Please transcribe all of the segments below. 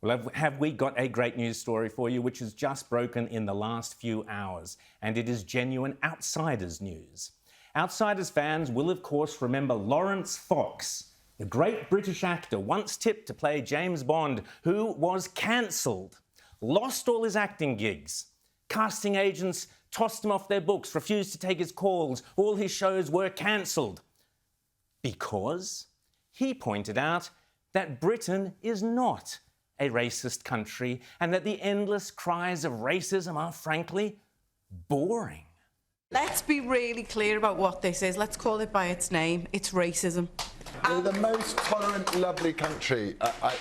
Well, have we got a great news story for you, which has just broken in the last few hours, and it is genuine Outsiders news. Outsiders fans will, of course, remember Laurence Fox, the great British actor once tipped to play James Bond, who was cancelled, lost all his acting gigs. Casting agents tossed him off their books, refused to take his calls. All his shows were cancelled because he pointed out that Britain is not a racist country and that the endless cries of racism are, frankly, boring. Let's be really clear about what this is. Let's call it by its name. It's racism. We're the most tolerant, lovely country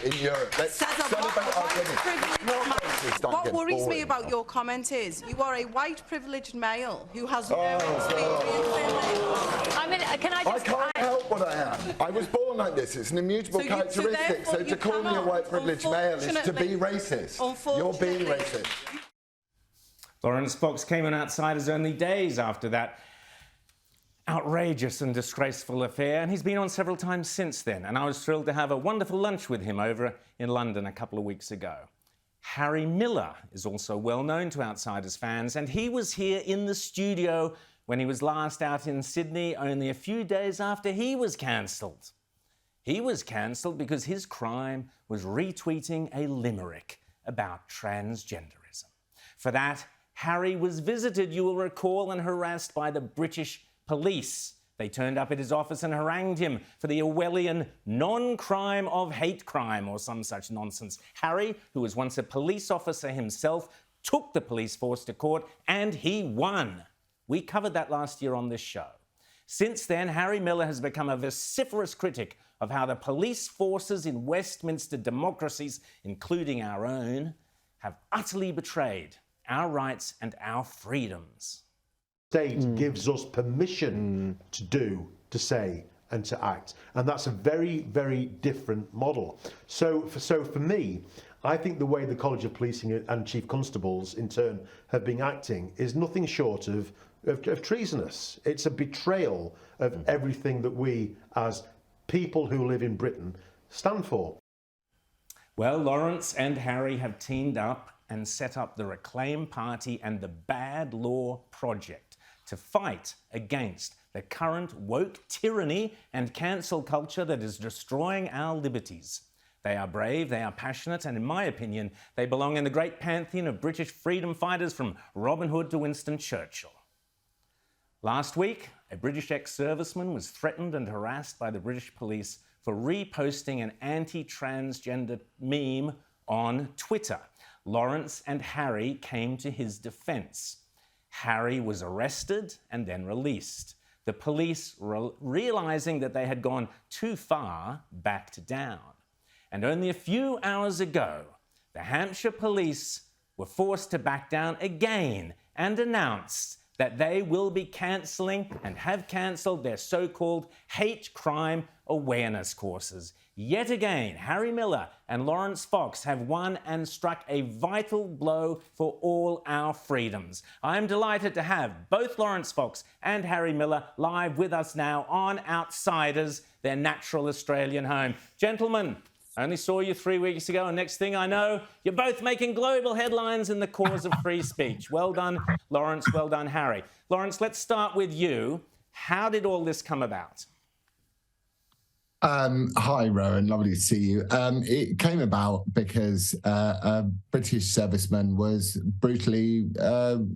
in Europe. Let's celebrate our goodness. What worries me about your comment is you are a white privileged male who has no experience. I mean, can I just... I can't help what I am. I was born like this. It's an immutable characteristic. So to call me a white privileged male is to be racist. You're being racist. Laurence Fox came on Outsiders only days after that outrageous and disgraceful affair, and he's been on several times since then, and I was thrilled to have a wonderful lunch with him over in London a couple of weeks ago. Harry Miller is also well known to Outsiders fans, and he was here in the studio when he was last out in Sydney only a few days after he was cancelled. He was cancelled because his crime was retweeting a limerick about transgenderism. For that, Harry was visited, you will recall, and harassed by the British police. They turned up at his office and harangued him for the Orwellian non-crime of hate crime or some such nonsense. Harry, who was once a police officer himself, took the police force to court and he won. We covered that last year on this show. Since then, Harry Miller has become a vociferous critic of how the police forces in Westminster democracies, including our own, have utterly betrayed our rights and our freedoms. State gives us permission to do, to say and to act, and that's a very, very different model. So for me, I think the way the College of Policing and Chief Constables in turn have been acting is nothing short of treasonous. It's a betrayal of everything that we as people who live in Britain stand for. Well, Laurence and Harry have teamed up and set up the Reclaim Party and the Bad Law Project to fight against the current woke tyranny and cancel culture that is destroying our liberties. They are brave, they are passionate, and in my opinion, they belong in the great pantheon of British freedom fighters from Robin Hood to Winston Churchill. Last week, a British ex-serviceman was threatened and harassed by the British police for reposting an anti-transgender meme on Twitter. Laurence and Harry came to his defence. Harry was arrested and then released. The police, realising that they had gone too far, backed down. And only a few hours ago, the Hampshire police were forced to back down again and announced that they will be cancelling and have cancelled their so-called hate crime awareness courses. Yet again, Harry Miller and Laurence Fox have won and struck a vital blow for all our freedoms. I'm delighted to have both Laurence Fox and Harry Miller live with us now on Outsiders, their natural Australian home. Gentlemen, I only saw you 3 weeks ago, and next thing I know, you're both making global headlines in the cause of free speech. Well done, Laurence. Well done, Harry. Laurence, let's start with you. How did all this come about? Hi, Rowan. Lovely to see you. It came about because a British serviceman was brutally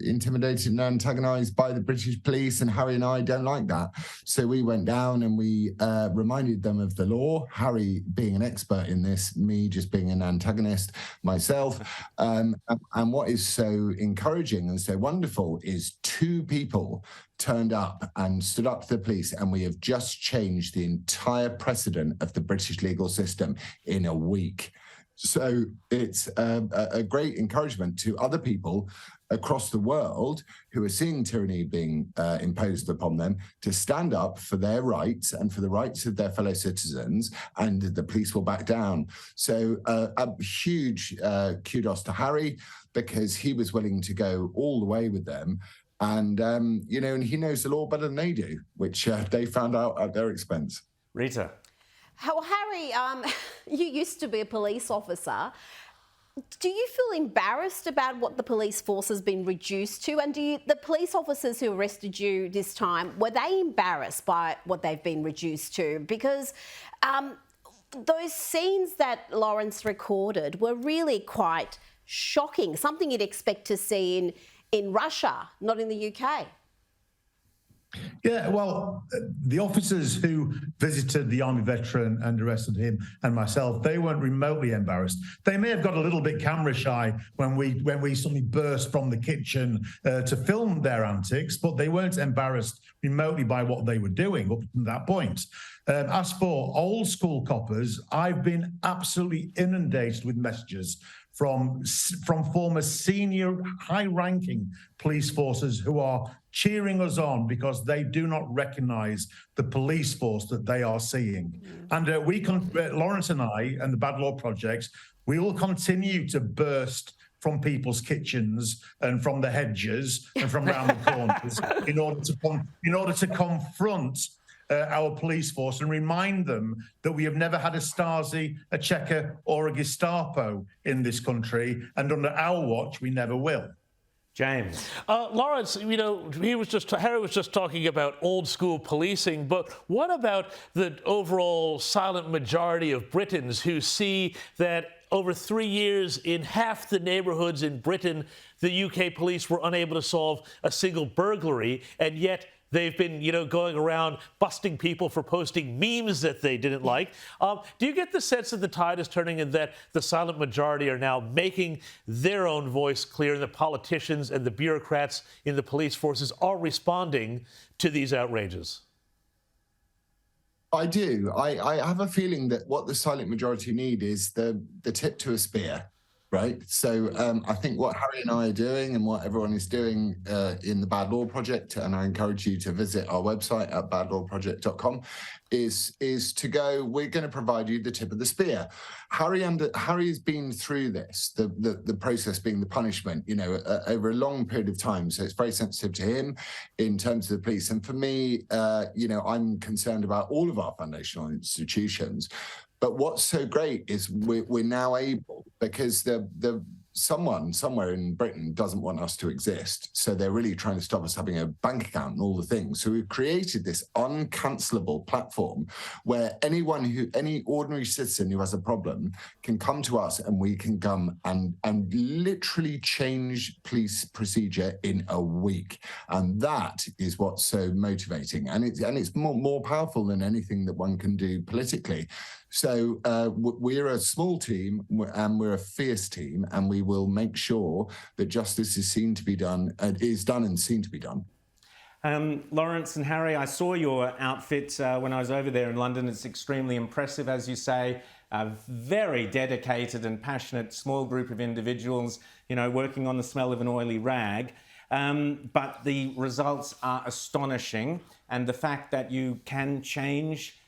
intimidated and antagonised by the British police, and Harry and I don't like that. So we went down and we reminded them of the law, Harry being an expert in this, me just being an antagonist myself. And what is so encouraging and so wonderful is two people turned up and stood up to the police, and we have just changed the entire precedent of the British legal system in a week. So it's a great encouragement to other people across the world who are seeing tyranny being imposed upon them to stand up for their rights and for the rights of their fellow citizens, and the police will back down. So a huge kudos to Harry, because he was willing to go all the way with them. And, you know, and he knows the law better than they do, which they found out at their expense. Rita. Well, Harry, you used to be a police officer. Do you feel embarrassed about what the police force has been reduced to? And the police officers who arrested you this time, were they embarrassed by what they've been reduced to? Because those scenes that Laurence recorded were really quite shocking, something you'd expect to see in Russia, not in the UK. Yeah, well, the officers who visited the Army veteran and arrested him and myself, they weren't remotely embarrassed. They may have got a little bit camera shy when we suddenly burst from the kitchen to film their antics, but they weren't embarrassed remotely by what they were doing up to that point. As for old school coppers, I've been absolutely inundated with messages from former senior high-ranking police forces who are cheering us on because they do not recognise the police force that they are seeing. And Laurence and I and the Bad Law Project, we will continue to burst from people's kitchens and from the hedges and from around the corners in order to confront our police force and remind them that we have never had a Stasi, a Cheka or a Gestapo in this country, and under our watch, we never will. James. Laurence, you know, Harry was just talking about old school policing, but what about the overall silent majority of Britons who see that over 3 years in half the neighbourhoods in Britain, the UK police were unable to solve a single burglary, and yet they've been, you know, going around busting people for posting memes that they didn't like. Do you get the sense that the tide is turning and that the silent majority are now making their own voice clear, and the politicians and the bureaucrats in the police forces are responding to these outrages? I do. I have a feeling that what the silent majority need is the tip to a spear. Right. So I think what Harry and I are doing and what everyone is doing in the Bad Law Project, and I encourage you to visit our website at badlawproject.com, is to go, we're going to provide you the tip of the spear. Harry's been through this, the process being the punishment, you know, over a long period of time. So it's very sensitive to him in terms of the police. And for me, you know, I'm concerned about all of our foundational institutions. But what's so great is we're now able, because someone somewhere in Britain doesn't want us to exist. So they're really trying to stop us having a bank account and all the things. So we've created this uncancelable platform where any ordinary citizen who has a problem can come to us, and we can come and literally change police procedure in a week. And that is what's so motivating. And it's more powerful than anything that one can do politically. So we're a small team, and we're a fierce team, and we will make sure that justice is done and seen to be done. Laurence and Harry, I saw your outfit when I was over there in London. It's extremely impressive, as you say. A very dedicated and passionate small group of individuals, you know, working on the smell of an oily rag. But the results are astonishing, and the fact that you can change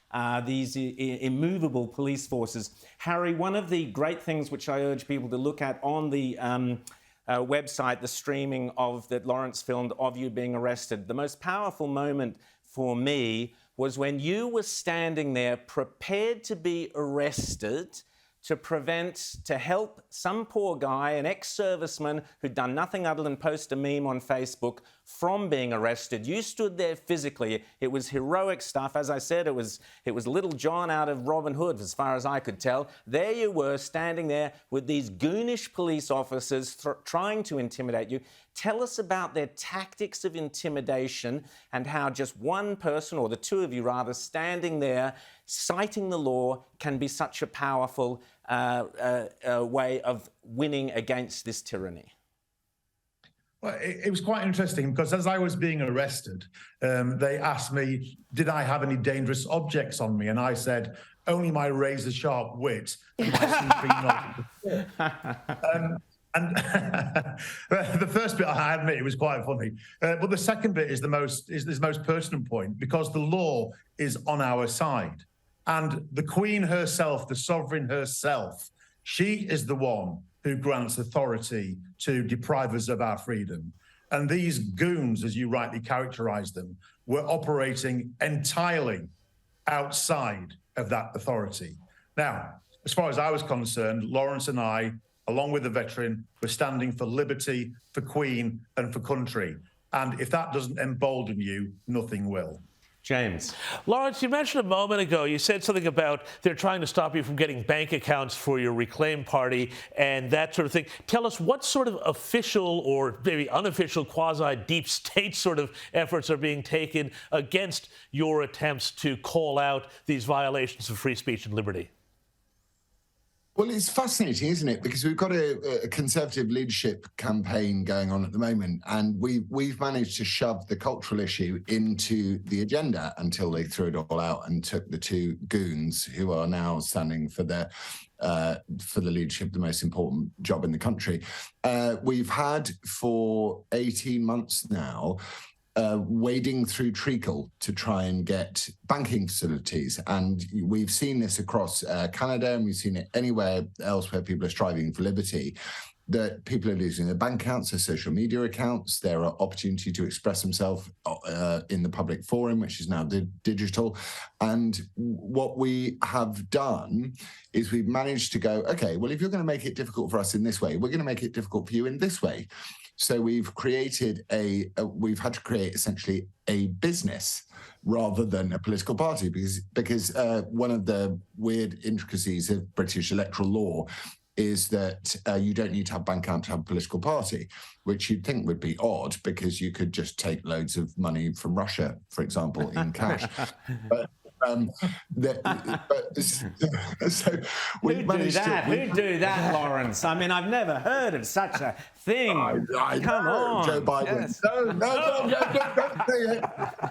these immovable police forces. Harry, one of the great things which I urge people to look at on the website, the streaming that Laurence filmed of you being arrested, the most powerful moment for me was when you were standing there prepared to be arrested to help some poor guy, an ex-serviceman who'd done nothing other than post a meme on Facebook, from being arrested. You stood there physically. It was heroic stuff. As I said, it was Little John out of Robin Hood, as far as I could tell. There you were, standing there with these goonish police officers trying to intimidate you. Tell us about their tactics of intimidation and how just one person, or the two of you rather, standing there, citing the law can be such a powerful way of winning against this tyranny. Well, it was quite interesting because as I was being arrested, they asked me, did I have any dangerous objects on me? And I said, only my razor-sharp wit and my sleeping knowledge. And the first bit, I admit, it was quite funny. But the second bit is the most pertinent point, because the law is on our side. And the Queen herself, the sovereign herself, she is the one who grants authority to deprive us of our freedom. And these goons, as you rightly characterised them, were operating entirely outside of that authority. Now, as far as I was concerned, Laurence and I along with the veteran, we're standing for liberty, for Queen and for country. And if that doesn't embolden you, nothing will. James. Laurence, you mentioned a moment ago, you said something about they're trying to stop you from getting bank accounts for your Reclaim Party and that sort of thing. Tell us what sort of official or maybe unofficial quasi-deep state sort of efforts are being taken against your attempts to call out these violations of free speech and liberty. Well, it's fascinating, isn't it? Because we've got a Conservative leadership campaign going on at the moment, and we've managed to shove the cultural issue into the agenda until they threw it all out and took the two goons who are now standing for the leadership, the most important job in the country. We've had for 18 months now wading through treacle to try and get banking facilities. And we've seen this across Canada, and we've seen it anywhere else where people are striving for liberty, that people are losing their bank accounts, their social media accounts, their opportunity to express themselves in the public forum, which is now digital. And what we have done is we've managed to go, okay, well, if you're going to make it difficult for us in this way, we're going to make it difficult for you in this way. So we've created we've had to create essentially a business rather than a political party, because one of the weird intricacies of British electoral law is that you don't need to have a bank account to have a political party, which you'd think would be odd because you could just take loads of money from Russia, for example, in cash. So we've managed to... Who'd do that, Laurence? I mean, I've never heard of such a thing. Come on, Joe Biden. Yes. No,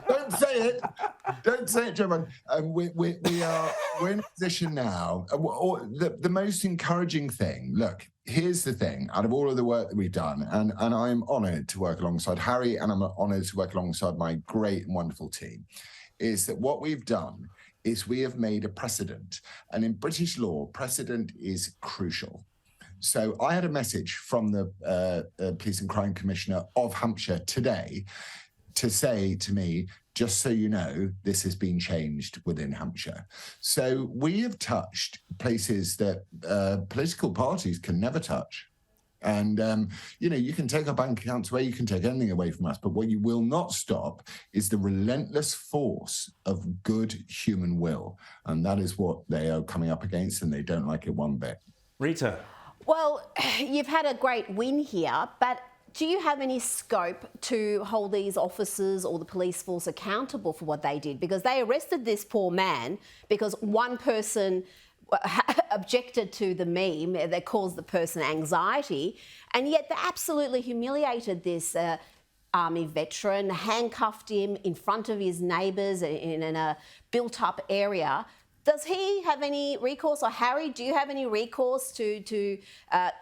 don't say it. Don't say it, Joe Biden. We're in a position now. The most encouraging thing, look, here's the thing, out of all of the work that we've done, and I'm honoured to work alongside Harry, and I'm honoured to work alongside my great and wonderful team, is that what we've done is we have made a precedent. And in British law, precedent is crucial. So I had a message from the Police and Crime Commissioner of Hampshire today to say to me, just so you know, this has been changed within Hampshire. So we have touched places that political parties can never touch. And, you can take our bank accounts away, you can take anything away from us, but what you will not stop is the relentless force of good human will. And that is what they are coming up against, and they don't like it one bit. Rita. Well, you've had a great win here, but do you have any scope to hold these officers or the police force accountable for what they did? Because they arrested this poor man because one person objected to the meme that caused the person anxiety, and yet they absolutely humiliated this army veteran, handcuffed him in front of his neighbours in a built-up area. Does he have any recourse, or Harry, do you have any recourse to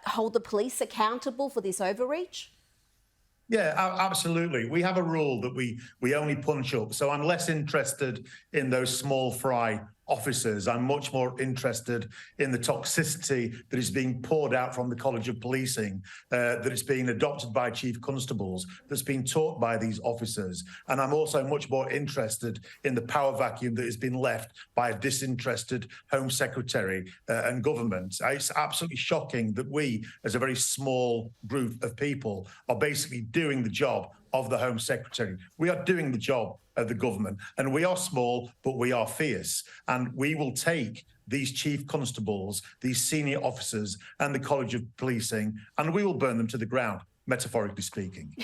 hold the police accountable for this overreach? Yeah, absolutely. We have a rule that we only punch up. So I'm less interested in those small fry officers. I'm much more interested in the toxicity that is being poured out from the College of Policing, that is being adopted by chief constables, that's being taught by these officers. And I'm also much more interested in the power vacuum that has been left by a disinterested Home Secretary and government. It's absolutely shocking that we, as a very small group of people, are basically doing the job of the Home Secretary. We are doing the job of the government, and we are small, but we are fierce. And we will take these chief constables, these senior officers, and the College of Policing, and we will burn them to the ground, metaphorically speaking.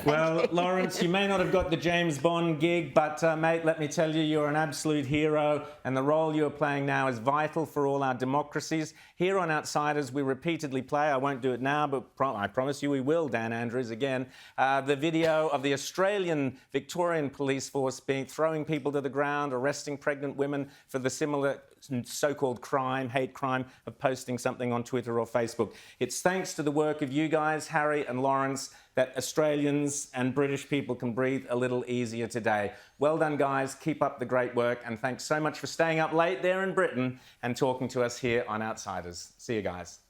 Well, Laurence, you may not have got the James Bond gig, but mate, let me tell you, you're an absolute hero, and the role you're playing now is vital for all our democracies. Here on Outsiders, we repeatedly play, I won't do it now, but I promise you we will, Dan Andrews, again, the video of the Australian Victorian police force throwing people to the ground, arresting pregnant women for the similar so-called crime, hate crime, of posting something on Twitter or Facebook. It's thanks to the work of you guys, Harry and Laurence, that Australians and British people can breathe a little easier today. Well done, guys. Keep up the great work, and thanks so much for staying up late there in Britain and talking to us here on Outsiders. See you guys.